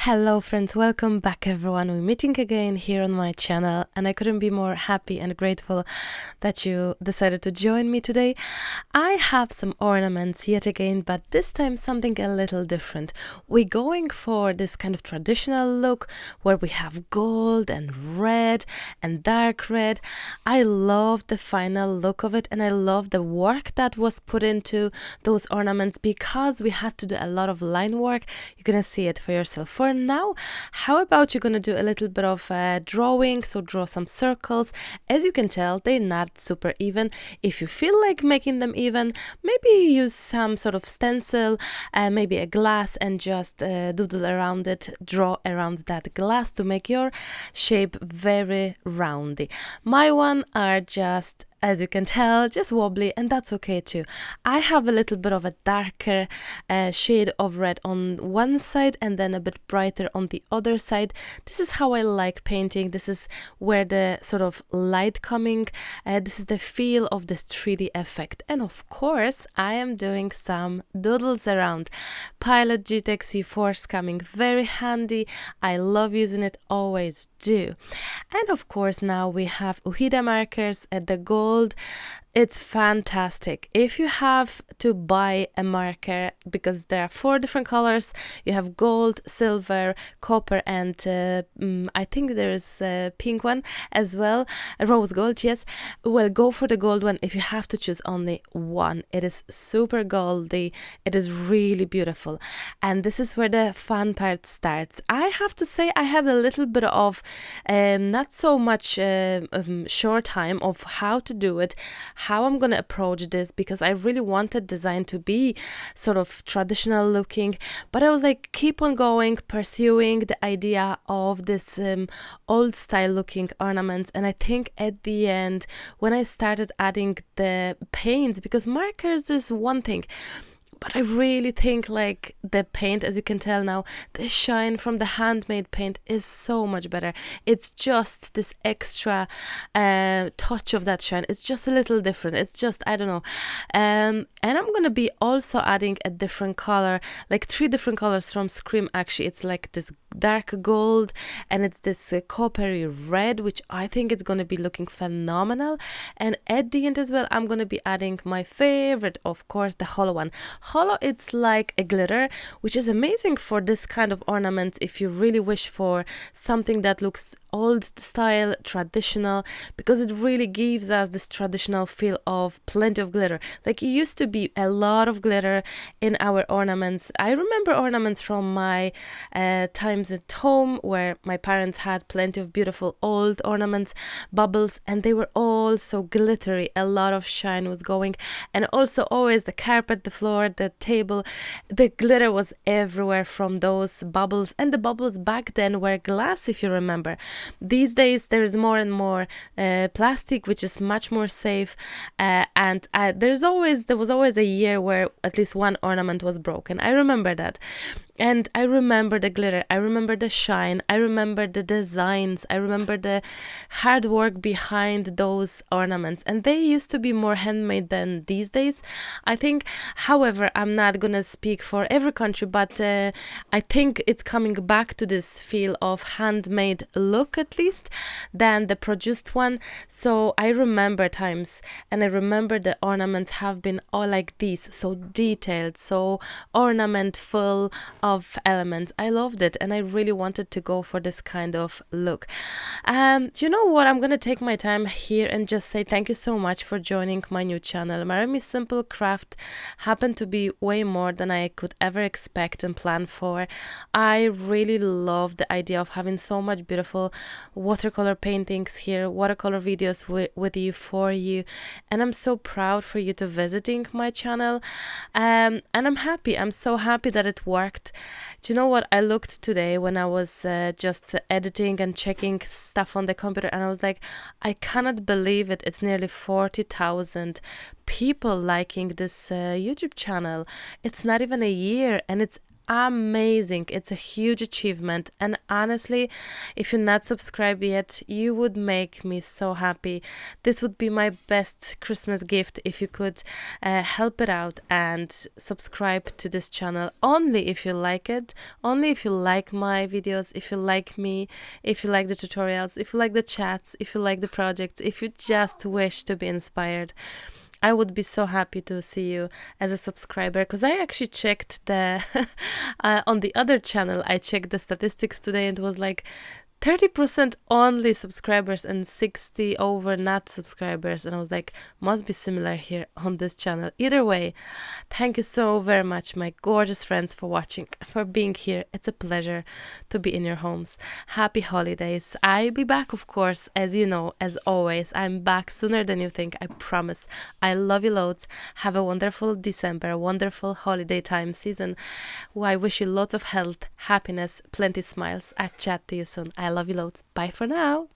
Hello friends, welcome back everyone. We're meeting again here on my channel and I couldn't be more happy and grateful that you decided to join me today. I have some ornaments yet again, but this time something a little different. We're going for this kind of traditional look where we have gold and red and dark red. I love the final look of it and I love the work that was put into those ornaments because we had to do a lot of line work. You're gonna see it for yourself. For now, how about you're gonna do a little bit of drawing, so draw some circles. As you can tell, they're not super even. If you feel like making them even, maybe use some sort of stencil, maybe a glass, and just doodle around it, draw around that glass to make your shape very roundy. My one are just, as you can tell, just wobbly, and that's okay too. I have a little bit of a darker shade of red on one side and then a bit brighter on the other side. This is how I like painting. This is where the sort of light coming, this is the feel of this 3D effect. And of course, I am doing some doodles around. Pilot GTEx C4 is coming very handy. I love using it, always do. And of course, now we have Uhida markers at the gold. It's fantastic. If you have to buy a marker, because there are 4 different colors, you have gold, silver, copper, and I think there's a pink one as well, rose gold, yes. Well, go for the gold one if you have to choose only one. It is super goldy. It is really beautiful. And this is where the fun part starts. I have to say I had a little bit of not so much short time of how to do it, how I'm gonna approach this, because I really wanted design to be sort of traditional looking, but I was like, keep on going, pursuing the idea of this old style looking ornaments. And I think at the end, when I started adding the paints, because markers is one thing, but I really think like the paint, as you can tell now, the shine from the handmade paint is so much better. It's just this extra touch of that shine. It's just a little different. It's just, I don't know. And I'm gonna be also adding a different color, like 3 different colors from Scream. Actually, it's like this dark gold and it's this coppery red, which I think it's gonna be looking phenomenal. And at the end as well, I'm gonna be adding my favorite, of course, the HOLO one. HOLO, it's like a glitter, which is amazing for this kind of ornament if you really wish for something that looks old style, traditional, because it really gives us this traditional feel of plenty of glitter. Like, it used to be a lot of glitter in our ornaments. I remember ornaments from my times at home where my parents had plenty of beautiful old ornaments, bubbles, and they were all so glittery. A lot of shine was going, and also always the carpet, the floor, the table, the glitter was everywhere from those bubbles. And the bubbles back then were glass, if you remember. These days there is more and more plastic, which is much more safe, and there was always a year where at least one ornament was broken. I remember that. And I remember the glitter, I remember the shine, I remember the designs, I remember the hard work behind those ornaments. And they used to be more handmade than these days, I think. However, I'm not gonna speak for every country, but I think it's coming back to this feel of handmade look, at least, than the produced one. So I remember times, and I remember the ornaments have been all like these, so detailed, so ornamentful of elements. I loved it and I really wanted to go for this kind of look. Do you know what? I'm gonna take my time here and just say thank you so much for joining my new channel. Maremi Simple Craft happened to be way more than I could ever expect and plan for. I really love the idea of having so much beautiful watercolor paintings here, watercolor videos with you, for you, and I'm so proud for you to visiting my channel, and I'm happy. I'm so happy that it worked. Do you know what? I looked today when I was just editing and checking stuff on the computer, and I was like, I cannot believe it. It's nearly 40,000 people liking this YouTube channel. It's not even a year, and it's amazing. It's a huge achievement, and honestly, if you're not subscribed yet, you would make me so happy. This would be my best Christmas gift if you could help it out and subscribe to this channel, only if you like it, only if you like my videos, if you like me, if you like the tutorials, if you like the chats, if you like the projects, if you just wish to be inspired. I would be so happy to see you as a subscriber, because I actually checked the on the other channel, I checked the statistics today, and it was like 30% only subscribers and 60 over not subscribers, and I was like, must be similar here on this channel. Either way, thank you so very much, my gorgeous friends, for watching, for being here. It's a pleasure to be in your homes. Happy holidays. I'll be back, of course, as you know, as always. I'm back sooner than you think, I promise. I love you loads. Have a wonderful December, a wonderful holiday time season. I wish you lots of health, happiness, plenty smiles. I'll chat to you soon. I love you loads. Bye for now.